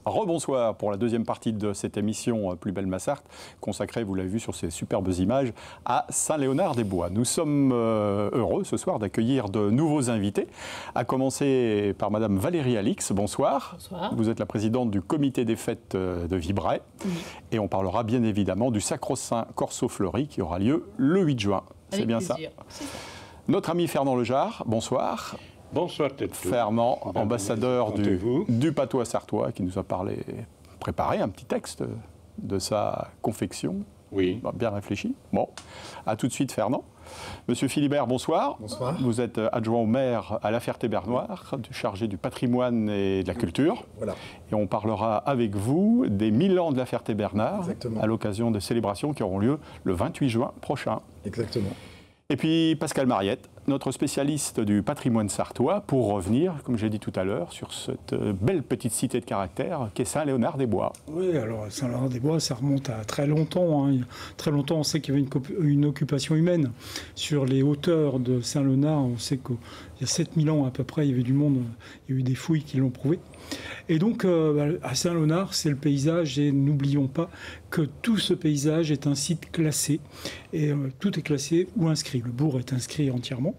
Rebonsoir pour la deuxième partie de cette émission Plus belle ma Sarthe, consacrée, vous l'avez vu sur ces superbes images, à Saint-Léonard-des-Bois. Nous sommes heureux ce soir d'accueillir de nouveaux invités, à commencer par Madame Valérie Alix. Bonsoir. Bonsoir. Vous êtes la présidente du comité des fêtes de Vibraye. Oui. Et on parlera bien évidemment du Sacro-Saint Corso Fleuri qui aura lieu le 8 juin. C'est bien ça. Notre ami Fernand Lejard, bonsoir. Bonsoir Tête. Fernand, ambassadeur du patois sartois, qui nous a préparé un petit texte de sa confection. Oui. Bien réfléchi. Bon, à tout de suite Fernand. Monsieur Philibert, bonsoir. Bonsoir. Vous êtes adjoint au maire à La Ferté-Bernoire, chargé du patrimoine et de la culture. Voilà. Et on parlera avec vous des 1000 ans de La Ferté-Bernoire à l'occasion des célébrations qui auront lieu le 28 juin prochain. Exactement. Et puis Pascal Mariette, notre spécialiste du patrimoine sartois, pour revenir, comme j'ai dit tout à l'heure, sur cette belle petite cité de caractère qu'est Saint-Léonard-des-Bois. Oui, alors Saint-Léonard-des-Bois, ça remonte à très longtemps. Hein. Très longtemps, on sait qu'il y avait une occupation humaine sur les hauteurs de Saint-Léonard. On sait qu'il y a 7000 ans à peu près, il y avait du monde, il y a eu des fouilles qui l'ont prouvé. Et donc, à Saint-Léonard, c'est le paysage, et n'oublions pas que tout ce paysage est un site classé, et tout est classé ou inscrit. Le bourg est inscrit entièrement.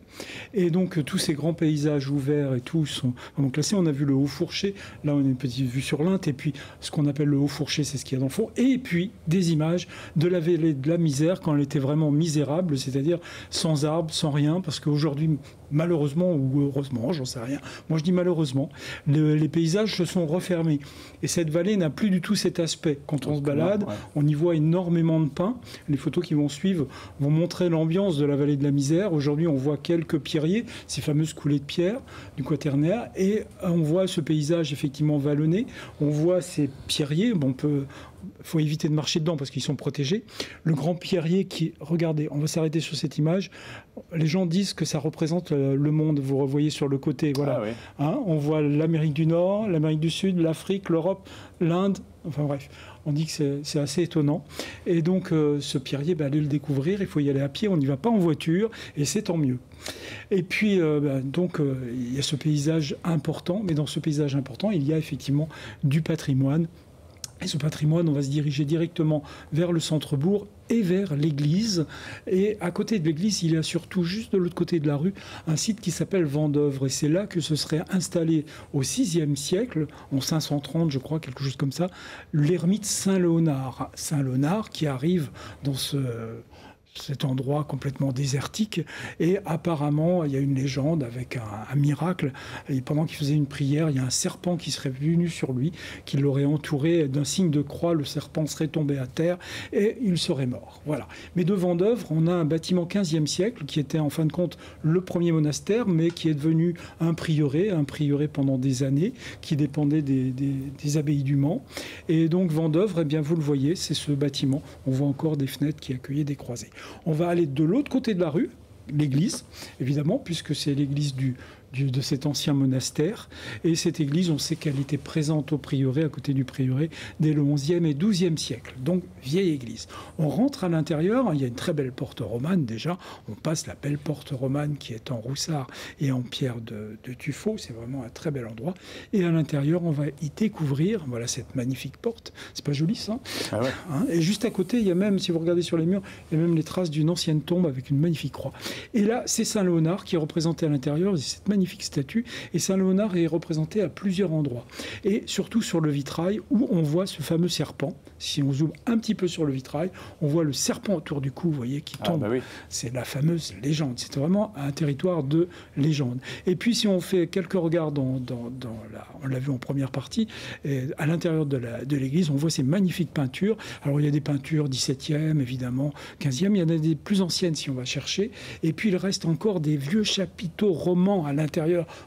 Et donc, tous ces grands paysages ouverts et tout sont classés. On a vu le Haut-Fourché, là on a une petite vue sur l'Inde, et puis ce qu'on appelle le Haut-Fourché, c'est ce qu'il y a dans le fond. Et puis, des images de la vallée de la misère, quand elle était vraiment misérable, c'est-à-dire sans arbres, sans rien, parce qu'aujourd'hui, malheureusement ou heureusement, j'en sais rien, moi je dis malheureusement, les paysages se sont refermés. Et cette vallée n'a plus du tout cet aspect. Quand on se balade, on y voit énormément de pins. Les photos qui vont suivre vont montrer l'ambiance de la vallée de la misère. Aujourd'hui, on voit quelques pierriers, ces fameuses coulées de pierre du Quaternaire, et on voit ce paysage effectivement vallonné. On voit ces pierriers, bon, faut éviter de marcher dedans parce qu'ils sont protégés. Le grand pierrier qui, regardez, on va s'arrêter sur cette image. Les gens disent que ça représente le monde. Vous revoyez sur le côté, voilà. Ah oui. Hein, on voit l'Amérique du Nord, l'Amérique du Sud, l'Afrique, l'Europe, l'Inde. Enfin bref, on dit que c'est assez étonnant. Et donc ce pierrier, allez le découvrir. Il faut y aller à pied. On n'y va pas en voiture, et c'est tant mieux. Et puis il y a ce paysage important, mais dans ce paysage important, il y a effectivement du patrimoine. Et ce patrimoine, on va se diriger directement vers le centre-bourg et vers l'église. Et à côté de l'église, il y a surtout, juste de l'autre côté de la rue, un site qui s'appelle Vendeuvre. Et c'est là que se serait installé au VIe siècle, en 530, je crois, quelque chose comme ça, l'ermite Saint-Léonard. Saint-Léonard qui arrive dans cet endroit complètement désertique, et apparemment il y a une légende avec un miracle, et pendant qu'il faisait une prière, il y a un serpent qui serait venu sur lui, qui l'aurait entouré d'un signe de croix. Le serpent serait tombé à terre et il serait mort. Voilà. Mais de Vendeuvre, on a un bâtiment 15e siècle qui était en fin de compte le premier monastère, mais qui est devenu un prieuré pendant des années, qui dépendait des abbayes du Mans. Et donc Vendeuvre, eh bien vous le voyez, c'est ce bâtiment. On voit encore des fenêtres qui accueillaient des croisés. On va aller de l'autre côté de la rue, l'église, évidemment, puisque c'est l'église de cet ancien monastère. Et cette église, on sait qu'elle était présente au prieuré, à côté du prieuré, dès le XIe et XIIe siècle. Donc, vieille église. On rentre à l'intérieur, il y a une très belle porte romane déjà. On passe la belle porte romane qui est en roussard et en pierre de tuffeau. C'est vraiment un très bel endroit. Et à l'intérieur, on va y découvrir, voilà cette magnifique porte. C'est pas joli, ça? Ah ouais. Hein, et juste à côté, il y a même, si vous regardez sur les murs, il y a même les traces d'une ancienne tombe avec une magnifique croix. Et là, c'est Saint-Léonard qui est représenté à l'intérieur. Cette magnifique statue, et Saint-Léonard est représenté à plusieurs endroits, et surtout sur le vitrail où on voit ce fameux serpent. Si on zoome un petit peu sur le vitrail, on voit le serpent autour du cou, vous voyez, qui tombe. Oui. C'est la fameuse légende. C'est vraiment un territoire de légende. Et puis si on fait quelques regards on l'a vu en première partie, à l'intérieur de l'église, on voit ces magnifiques peintures. Alors il y a des peintures 17e, évidemment, 15e, il y en a des plus anciennes si on va chercher, et puis il reste encore des vieux chapiteaux romans à l'intérieur.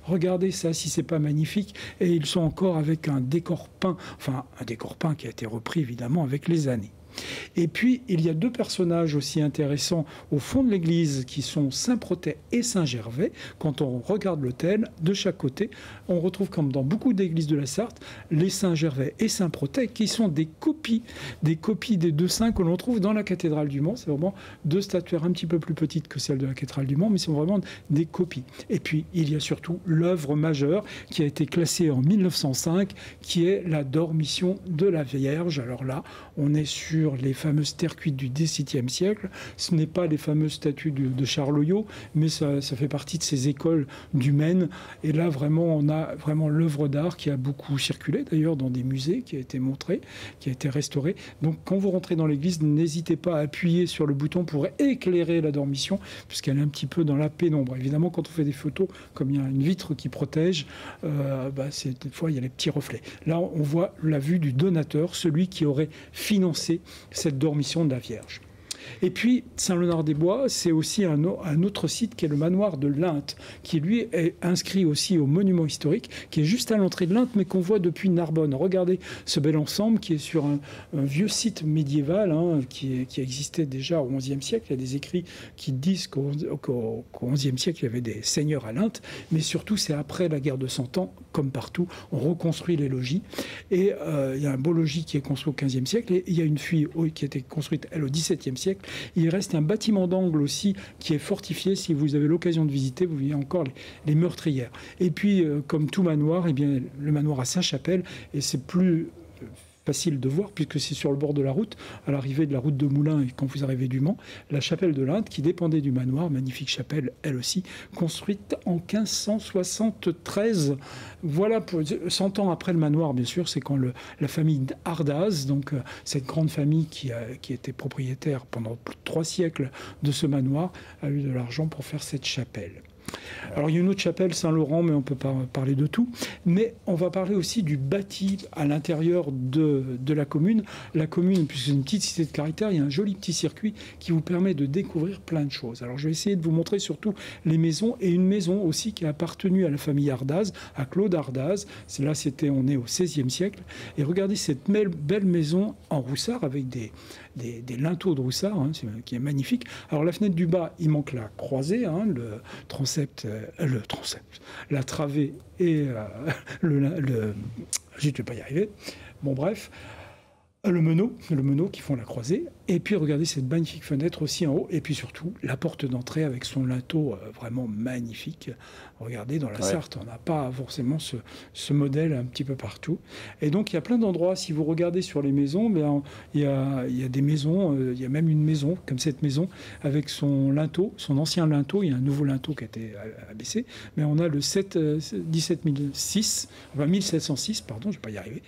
Regardez ça, si c'est pas magnifique. Et ils sont encore avec un décor peint, enfin un décor peint qui a été repris évidemment avec les années. Et puis, il y a deux personnages aussi intéressants au fond de l'église qui sont Saint-Protais et Saint-Gervais. Quand on regarde l'autel, de chaque côté, on retrouve, comme dans beaucoup d'églises de la Sarthe, les Saint-Gervais et Saint-Protais qui sont des copies des deux saints que l'on trouve dans la cathédrale du Mans. C'est vraiment deux statuaires un petit peu plus petites que celles de la cathédrale du Mans, mais c'est vraiment des copies. Et puis, il y a surtout l'œuvre majeure qui a été classée en 1905, qui est la Dormition de la Vierge. Alors là, on est sur les fameuses terres cuites du XVIIe siècle. Ce n'est pas les fameuses statues de Charles-Oyot, mais ça fait partie de ces écoles du Maine. Et là, vraiment, on a vraiment l'œuvre d'art qui a beaucoup circulé, d'ailleurs, dans des musées, qui a été montrée, qui a été restaurée. Donc, quand vous rentrez dans l'église, n'hésitez pas à appuyer sur le bouton pour éclairer la Dormition, puisqu'elle est un petit peu dans la pénombre. Évidemment, quand on fait des photos, comme il y a une vitre qui protège, des fois, il y a les petits reflets. Là, on voit la vue du donateur, celui qui aurait financé cette Dormition de la Vierge. Et puis, Saint-Léonard-des-Bois, c'est aussi un autre site qui est le manoir de Linthes, qui lui est inscrit aussi au monument historique, qui est juste à l'entrée de Linthes, mais qu'on voit depuis Narbonne. Regardez ce bel ensemble qui est sur un vieux site médiéval qui existait déjà au XIe siècle. Il y a des écrits qui disent qu'au XIe siècle, il y avait des seigneurs à Linthes, mais surtout, c'est après la guerre de Cent Ans, comme partout, on reconstruit les logis. Et il y a un beau logis qui est construit au XVe siècle, et il y a une fuite qui a été construite, elle, au XVIIe siècle. Il reste un bâtiment d'angle aussi qui est fortifié. Si vous avez l'occasion de visiter, vous voyez encore les meurtrières. Et puis, comme tout manoir, eh bien, le manoir à Saint-Chapelle, et c'est plus facile de voir puisque c'est sur le bord de la route, à l'arrivée de la route de Moulins et quand vous arrivez du Mans, la chapelle de Linthes qui dépendait du manoir, magnifique chapelle elle aussi, construite en 1573. Voilà, 100 ans après le manoir bien sûr, c'est quand la famille Ardaz, donc cette grande famille qui était propriétaire pendant plus de 3 siècles de ce manoir, a eu de l'argent pour faire cette chapelle. Alors il y a une autre chapelle, Saint-Laurent, mais on ne peut pas parler de tout. Mais on va parler aussi du bâti à l'intérieur de la commune. La commune, puisque c'est une petite cité de caractère, il y a un joli petit circuit qui vous permet de découvrir plein de choses. Alors je vais essayer de vous montrer surtout les maisons, et une maison aussi qui a appartenu à la famille Ardaz, à Claude Ardaz. On est au XVIe siècle. Et regardez cette belle maison en roussard avec des linteaux de roussard, qui est magnifique. Alors la fenêtre du bas, il manque la croisée, la travée et je ne vais pas y arriver. Bon bref, le meneau qui font la croisée. Et puis regardez cette magnifique fenêtre aussi en haut. Et puis surtout la porte d'entrée avec son linteau vraiment magnifique. Regardez, dans la Sarthe, on n'a pas forcément ce modèle un petit peu partout. Et donc il y a plein d'endroits. Si vous regardez sur les maisons, il y a des maisons, il y a même une maison comme cette maison avec son linteau, son ancien linteau. Il y a un nouveau linteau qui a été abaissé. Mais on a le 1706, pardon, je ne vais pas y arriver.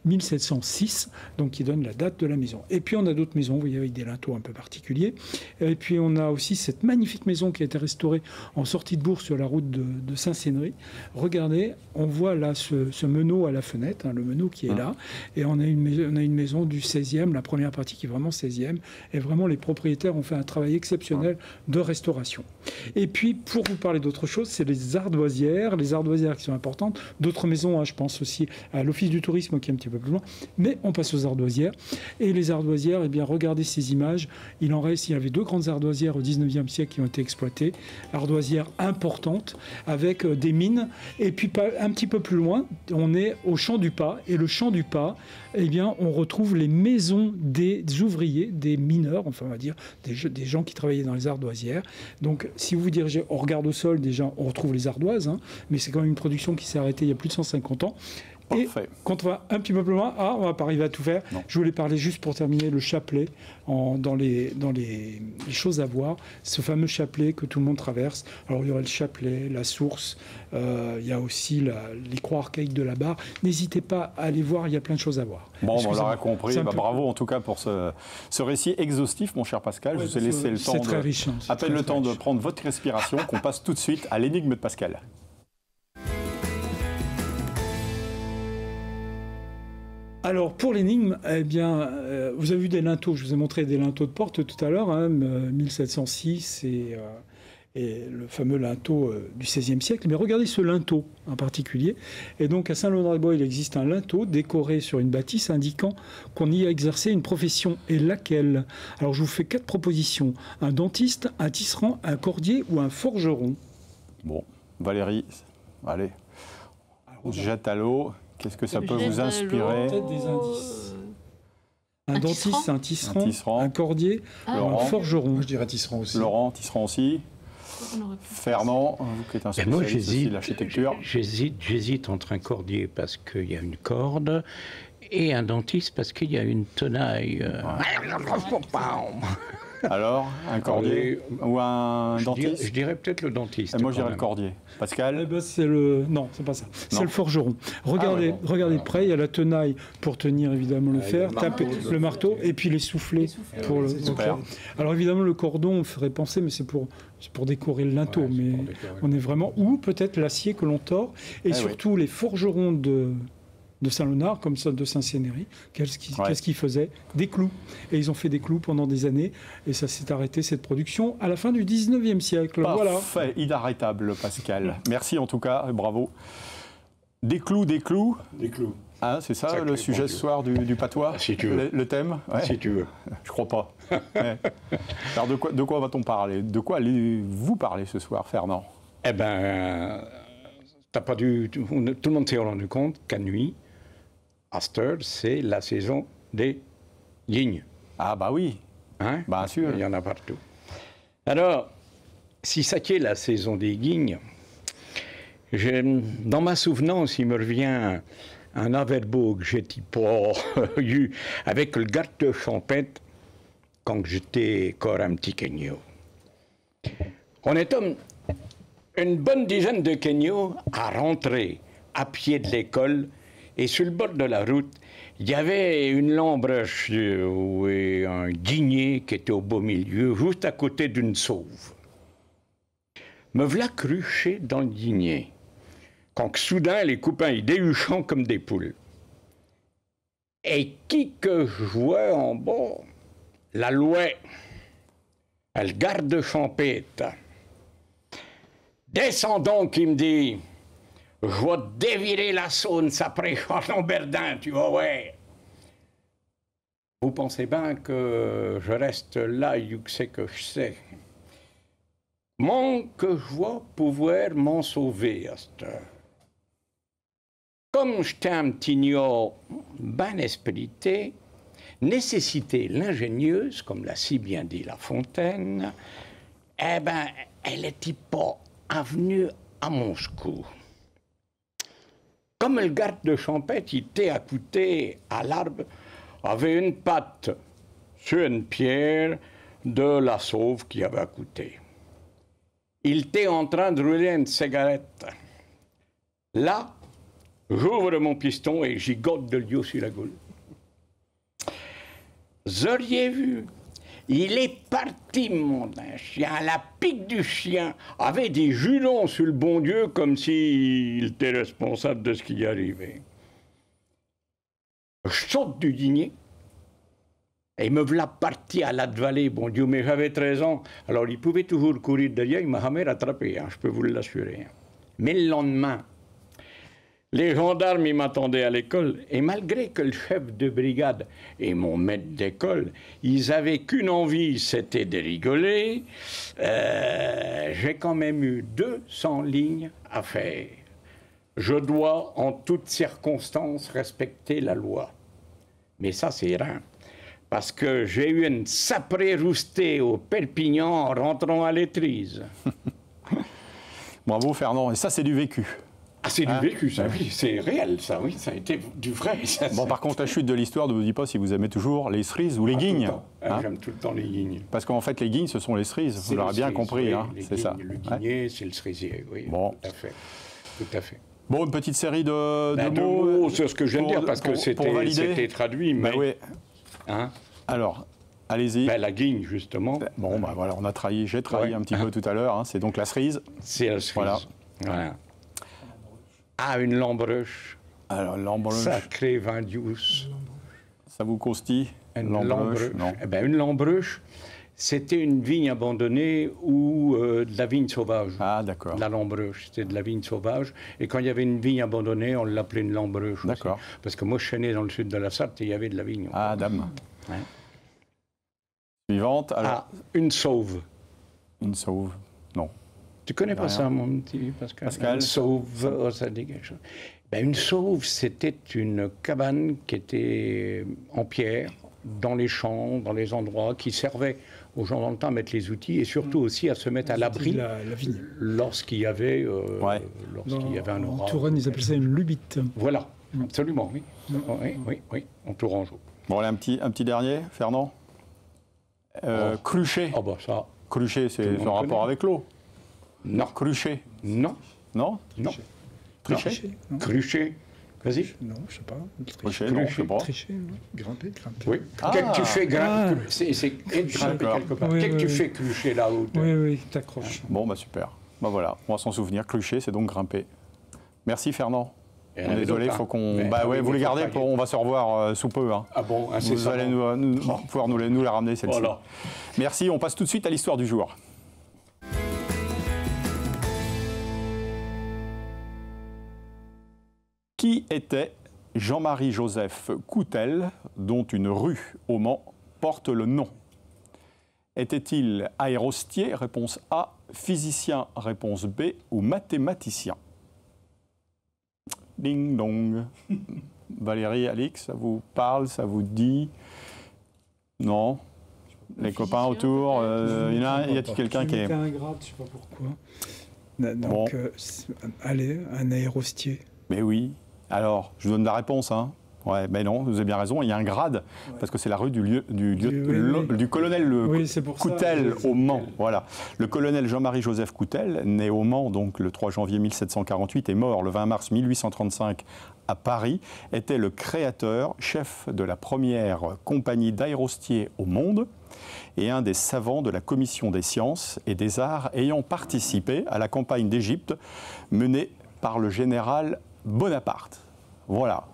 1706, donc qui donne la date de la maison. Et puis on a d'autres maisons, vous voyez, avec des linteaux un peu particuliers. Et puis on a aussi cette magnifique maison qui a été restaurée en sortie de Bourg sur la route de Saint-Sénry. Regardez, on voit là ce meneau à la fenêtre, le meneau qui est là. Et on a une maison du 16e, la première partie qui est vraiment 16e. Et vraiment, les propriétaires ont fait un travail exceptionnel de restauration. Et puis, pour vous parler d'autre chose, c'est les ardoisières qui sont importantes. D'autres maisons, je pense aussi à l'Office du tourisme qui est un petit peu plus loin. Mais on passe aux ardoisières. Et les ardoisières, eh bien, regardez ces images. Il y avait 2 grandes ardoisières au 19e siècle qui ont été exploitées. Ardoisières importantes avec des mines. Et puis, un petit peu plus loin, on est au Champ du Pas. Et le Champ du Pas, eh bien, on retrouve les maisons des ouvriers, des mineurs, enfin, on va dire, des gens qui travaillaient dans les ardoisières. Donc, si vous vous dirigez au regard au sol, déjà, on retrouve les ardoises. Mais c'est quand même une production qui s'est arrêtée il y a plus de 150 ans. Et quand on va un petit peu plus loin, on va pas arriver à tout faire. Non. Je voulais parler juste pour terminer le chapelet dans les choses à voir. Ce fameux chapelet que tout le monde traverse. Alors il y aurait le chapelet, la source, il y a aussi les croix archaïques de la barre. N'hésitez pas à aller voir, il y a plein de choses à voir. Bon, on l'aura compris. Bravo en tout cas pour ce récit exhaustif, mon cher Pascal. Je vous ai laissé le temps. C'est très riche. À peine le temps de prendre votre respiration, qu'on passe tout de suite à l'énigme de Pascal. Alors, pour l'énigme, eh bien, vous avez vu des linteaux. Je vous ai montré des linteaux de porte tout à l'heure, 1706 et le fameux linteau du XVIe siècle. Mais regardez ce linteau en particulier. Et donc à Saint-Léonard-des-Bois, il existe un linteau décoré sur une bâtisse indiquant qu'on y a exercé une profession. Et laquelle? Alors je vous fais 4 propositions. Un dentiste, un tisserand, un cordier ou un forgeron. Bon, Valérie, allez, on se jette à l'eau. Qu'est-ce que ça peut vous inspirer? Peut-être des indices. Un dentiste, un tisserand, un cordier, Laurent. un forgeron. Moi, je dirais tisserand aussi. Laurent, tisserand aussi. Fernand, vous qui êtes un moi, spécialiste aussi de l'architecture. J'hésite entre un cordier parce qu'il y a une corde et un dentiste parce qu'il y a une tenaille. Alors, un cordier ou un dentiste? Je dirais peut-être le dentiste. Et moi, je dirais le cordier. Pascal? Eh ben, c'est le... Non, c'est pas ça. C'est le forgeron. Regardez, regardez de près, il y a la tenaille pour tenir évidemment le fer, taper le marteau et puis les soufflets pour le... Super. Alors évidemment, le cordon, on ferait penser, mais c'est pour décorer le linteau. Mais on est vraiment... Ou peut-être l'acier que l'on tord. Et surtout, les forgerons de Saint-Léonard, comme ça de Saint-Cénéry, qu'est-ce qu'ils faisaient? Des clous. Et ils ont fait des clous pendant des années. Et ça s'est arrêté, cette production, à la fin du 19e siècle. Parfait, inarrêtable, Pascal. Merci en tout cas, bravo. Des clous, des clous. Des clous. Hein, c'est ça le sujet ce soir du patois? Si tu veux. Le thème? Ouais. Si tu veux. Je crois pas. Ouais. Alors de quoi va-t-on parler? De quoi allez-vous parler ce soir, Fernand? Eh bien, tout le monde s'est rendu compte qu'à nuit, Astor, c'est la saison des guignes. Ah bah oui, Hein? bien sûr. Il y en a partout. Alors, si ça qui est la saison des guignes, dans ma souvenance, il me revient un averbeau que j'ai eu avec le garde de champêtre quand j'étais encore un petit Kenyo. On est une bonne dizaine de Kenyos à rentrer à pied de l'école. Et sur le bord de la route, il y avait une lambroche et un guigné qui était au beau milieu, juste à côté d'une sauve. Me voilà cruché dans le guigné, quand soudain les copains ils déhuchant comme des poules. Et qui que je vois en bas? La loi, elle garde champêtre. Descendons, qui me dit. Je vais dévirer la Saône, ça prêche en Verdun, tu vois, ouais. Vous pensez bien que je reste là, c'est que je sais. Mon que je vois pouvoir m'en sauver à cette heure. Comme j'étais un petit gnos ben esprité, nécessité l'ingénieuse, comme l'a si bien dit La Fontaine, eh ben, elle n'était pas venue à mon secours. Comme le garde de champêtre, il était accouté à l'arbre, avait une patte sur une pierre de la sauve qui avait accouté. Il était en train de rouler une cigarette. Là, j'ouvre mon piston et j'y gote de l'eau sur la gueule. Vous auriez vu, il est parti, mon chien, à la pique du chien, avait des jurons sur le bon Dieu comme s'il était responsable de ce qui y arrivait. Je saute du dîner et me voilà parti à la vallée, bon Dieu, mais j'avais 13 ans, alors il pouvait toujours courir derrière, il m'a jamais rattrapé, hein, je peux vous l'assurer. Mais le lendemain, les gendarmes, ils m'attendaient à l'école, et malgré que le chef de brigade et mon maître d'école, ils avaient qu'une envie, c'était de rigoler, j'ai quand même eu 200 lignes à faire. Je dois, en toutes circonstances, respecter la loi. Mais ça, c'est rien, parce que j'ai eu une saprée roustée au Perpignan en rentrant à l'Étrise. Bravo, Fernand. Et ça, c'est du vécu. Ah, c'est du vécu, ça, oui, c'est réel, ça, oui, ça a été du vrai. Ça, bon, par contre, la chute de l'histoire ne vous dit pas si vous aimez toujours les cerises ou les guignes. J'aime tout le temps les guignes. Parce qu'en fait, les guignes, ce sont les cerises, vous l'aurez bien compris, oui, hein, c'est ça. Le guigné, c'est le cerisier, oui, bon. Tout à fait. Tout à fait. Bon, une petite série de mots. C'est ce que je viens de dire, parce que c'était traduit, mais... oui. Hein? Alors, allez-y. La guigne, justement. Bon, voilà, j'ai trahi un petit peu tout à l'heure, hein, c'est donc la cerise. C'est la cerise. Voilà. Ah, une lambruche. Alors, lambruche. Sacré vin douce. Ça vous constille? Une lambruche. Non. Eh ben, une lambruche, C'était une vigne abandonnée ou de la vigne sauvage. Ah, d'accord. La lambreuche, c'était de la vigne sauvage. Et quand il y avait une vigne abandonnée, on l'appelait une lambreuche. D'accord. Parce que moi, je suis né dans le sud de la Sarthe et il y avait de la vigne. Ah, dame. Ouais. Suivante. Alors, Une sauve. une sauve. Non. Tu connais pas Rien. ça, mon petit Pascal? Pascal. Une sauve, oh, ça dit quelque chose. Ben, une sauve, c'était une cabane qui était en pierre, dans les champs, dans les endroits, qui servait aux gens dans le temps à mettre les outils et surtout aussi à se mettre à l'abri La vigne. lorsqu'il y avait, Ouais. lorsqu'il y avait un En orage. Touraine, ils appellent ça une lubite. Voilà, absolument, oui. Oui, en Tourangeau. Bon, allez, un petit dernier, Fernand. Cruchet. Ah bah ça, Cruchet, c'est le monde son rapport connaît. avec l'eau. non, Cruchet. non, Non non. Trichet. Non, Cruchet, vas-y. non, je sais pas. Cruchet, non, je sais pas. Tricher, non. Grimper. Oui. Ah. Qu'est-ce que tu fais Ah. C'est grimper D'accord. quelque part. Oui, Qu'est-ce que tu oui, fais crucher là-haut? Oui, t'accroches. Bon, bah super. Bah voilà, on va s'en souvenir. Cruchet, c'est donc grimper. Merci, Fernand. Il y en On est avait désolé, d'autres, faut hein. qu'on. Mais- Bah ah ouais, oui, vous mais les faut gardez, pas- on va se revoir sous peu. Hein. Ah bon, Vous incessamment. allez pouvoir nous la ramener, celle-ci. Voilà. Merci, on passe tout de suite à l'histoire du jour. Qui était Jean-Marie Joseph Coutel, dont une rue au Mans porte le nom? Était-il aérostier, réponse A, physicien, réponse B, ou mathématicien? Ding dong. Valérie, Alix, ça vous parle, ça vous dit? Non? Les copains autour, y a-t-il quelqu'un qui est... C'était un grade, je sais pas pourquoi. Donc, Bon. allez, un aérostier. Mais oui. Alors, je vous donne la réponse, hein. Ouais, mais non, vous avez bien raison, il y a un grade, parce que c'est la rue du colonel Oui, c'est pour ça. Coutel au Mans. Voilà. Le colonel Jean-Marie Joseph Coutel, né au Mans donc le 3 janvier 1748 et mort le 20 mars 1835 à Paris, était le créateur, chef de la première compagnie d'aérostiers au monde et un des savants de la commission des sciences et des arts ayant participé à la campagne d'Égypte menée par le général Bonaparte. Voilà.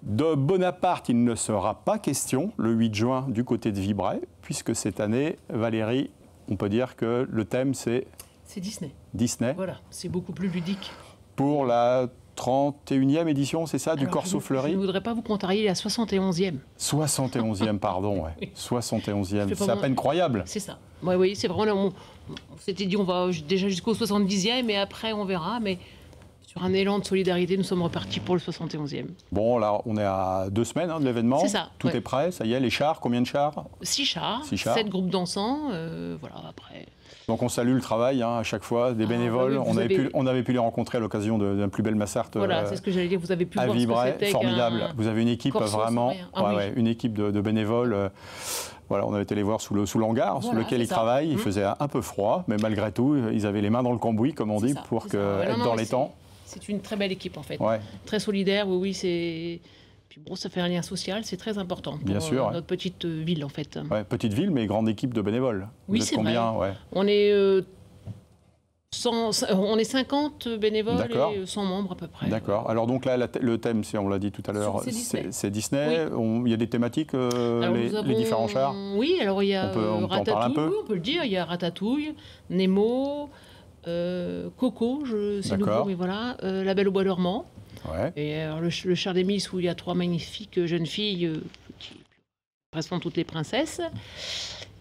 De Bonaparte, il ne sera pas question le 8 juin du côté de Vibray, puisque cette année, Valérie, on peut dire que le thème c'est C'est Disney. Disney. Voilà, c'est beaucoup plus ludique. Pour la 31e édition, c'est ça, du Alors, Corso Je Fleuri ne voudrais pas vous contrarier, la 71e. 71e, pardon, ouais. Oui. 71e, C'est c'est pas à bon. peine croyable. C'est ça. Ouais, oui, c'est vraiment. On s'était dit, on va déjà jusqu'au 70e, et après, on verra. Mais sur un élan de solidarité, nous sommes repartis pour le 71e. Bon, là, on est à 2 semaines de l'événement. C'est ça, Tout ouais. est prêt, ça y est, les chars, combien de chars? 6 chars, 6 chars. 7 groupes dansants. Voilà, après. Donc on salue le travail à chaque fois des Ah, bénévoles. bah oui, vous On avait pu les rencontrer à l'occasion d'un plus belle Massart Voilà, c'est ce que j'allais dire. Vous avez pu à voir ce que Vibray. c'était. Formidable. qu'un Vous avez une équipe corso vraiment, sans rien. Ah oui. une équipe de bénévoles. Voilà, on avait été les voir sous l'hangar sous Voilà, lequel c'est ils ça. travaillent. Il Mmh. faisait un peu froid, mais malgré tout, ils avaient les mains dans le cambouis, comme on C'est dit, ça, pour c'est que, ça. Ouais, être non, dans mais les temps. C'est une très belle équipe, en fait. Ouais. Très solidaire, oui, c'est. Puis bon, ça fait un lien social, c'est très important pour Bien sûr, ouais. notre petite ville, en fait. Ouais, petite ville, mais grande équipe de bénévoles. Oui, Vous êtes c'est combien? Ouais. On est, on est 50 bénévoles D'accord. et 100 membres à peu près. D'accord. Alors donc là, le thème, on l'a dit tout à l'heure, C'est Disney. c'est Disney. Il y a des thématiques, Alors, les nous avons- différents chars. Oui, alors il y a On peut en parler un Ratatouille, peu oui, on peut le dire, il y a Ratatouille, Nemo, Coco, c'est D'accord. nouveau, mais voilà, La Belle au Bois dormant. Ouais. Et alors, le char des Miss où il y a 3 magnifiques jeunes filles qui représentent toutes les princesses.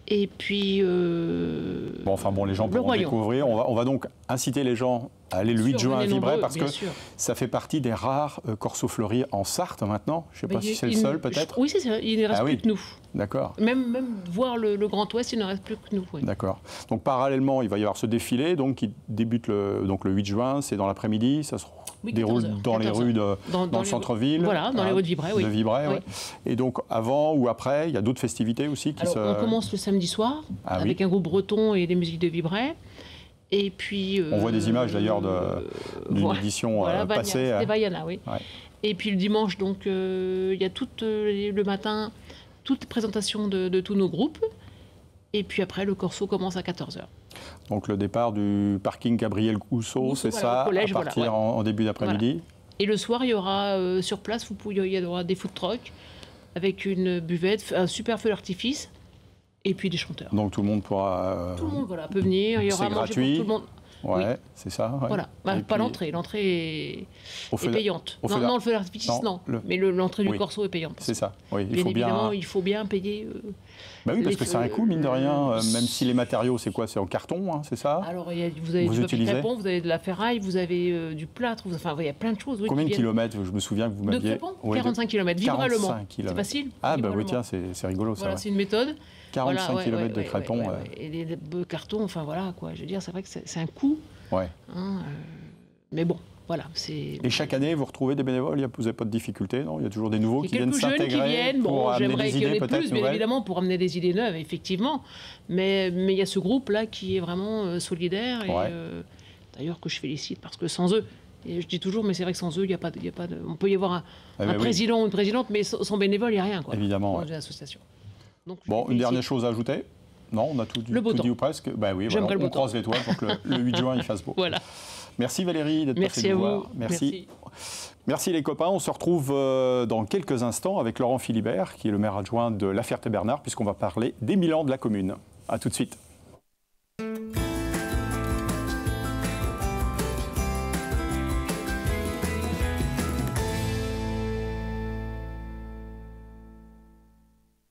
Et puis. Bon, enfin bon, les gens Le pourront Royaume. découvrir. On va donc inciter les gens à aller le 8 juin à Venez Vibray nombreux, parce bien que sûr. ça fait partie des rares Corso Fleury en Sarthe maintenant. Je ne sais pas Mais si c'est le seul peut-être. Oui, c'est ça, il ne reste Ah plus oui. que nous. D'accord. Même voir le Grand Ouest, il ne reste plus que nous. oui. D'accord. Donc parallèlement, il va y avoir ce défilé donc, qui débute le 8 juin, c'est dans l'après-midi, ça se Oui, déroule 14 heures, dans les 14 rues Dans dans le les centre-ville. Voilà, dans les rues de Vibray, oui. De Vibray, Oui. ouais. Et donc avant ou après, il y a d'autres festivités aussi qui Alors, se... on commence le samedi soir Ah avec oui. un groupe breton et des musiques de Vibray. Et puis. On voit des images d'ailleurs d'une voilà. édition Voilà, Vania, passée. c'était Vaiana, oui. Ouais. Et puis le dimanche, donc, il y a le matin, toute présentation de tous nos groupes. Et puis après, le corso commence à 14h. Donc le départ du parking Gabriel Cousseau, c'est voilà, ça, au collège, à partir voilà, ouais. en début d'après-midi. Et le soir, il y aura sur place, il y aura des food trucks avec une buvette, un super feu d'artifice et puis des chanteurs. Donc tout le monde pourra... Tout le monde voilà, peut venir, il y aura c'est à manger gratuit. pour tout le monde. Ouais, Oui. c'est ça. Ouais. Voilà, bah, Et pas puis, l'entrée, l'entrée est payante. au feu Non, le feu d'artifice, non. Mais l'entrée du Oui. corso est payante. C'est ça, oui. Bien évidemment, il faut bien payer... Bah oui, parce les que c'est un feux, coût, mine de rien, même si les matériaux, c'est quoi? C'est en carton, hein, c'est ça? Alors, vous avez Vous du papier utilisez crépon, vous avez de la ferraille, vous avez du plâtre, enfin, il y a plein de choses. Oui, Combien qui de viennent kilomètres? Je me souviens que vous de m'aviez... crépon Oui, 45 km, vivre à Le Mans. 45 C'est kilomètres. facile. Ah vivre bah à Le oui, Mans. tiens, c'est rigolo ça. Voilà, Ouais. c'est une méthode. 45 Voilà, kilomètres de crépon. Et les cartons, enfin voilà, quoi. Je veux dire, c'est vrai que c'est un coût. Ouais. Hein, mais bon, voilà. C'est... Et chaque année, vous retrouvez des bénévoles? Vous n'avez pas de difficultés, non? Il y a toujours des nouveaux Il qui y a viennent quelques jeunes qui s'intégrer viennent. pour Bon, amener j'aimerais des qu'il y en idées ait peut-être plus, bien nouvelles? évidemment, pour amener des idées neuves, effectivement. Mais il y a ce groupe-là qui est vraiment solidaire. Et Ouais. d'ailleurs, que je félicite, parce que sans eux, et je dis toujours, mais c'est vrai que sans eux, il n'y a pas de... On peut y avoir un oui. président ou une présidente, mais sans bénévole, il n'y a rien, quoi. Évidemment, Dans ouais. une association. Donc, je Bon, les une dernière félicite. chose à ajouter? Non, on a tout dit, Le beau tout temps. dit ou presque. Bah oui, voilà, J'aimerais le on beau croise temps. les doigts pour que le 8 juin, il fasse beau. Voilà. Merci Valérie d'être Merci passée à nous vous. voir. Merci. Merci les copains. On se retrouve dans quelques instants avec Laurent Philibert, qui est le maire adjoint de La Ferté-Bernard, puisqu'on va parler des 1000 ans de la commune. A tout de suite.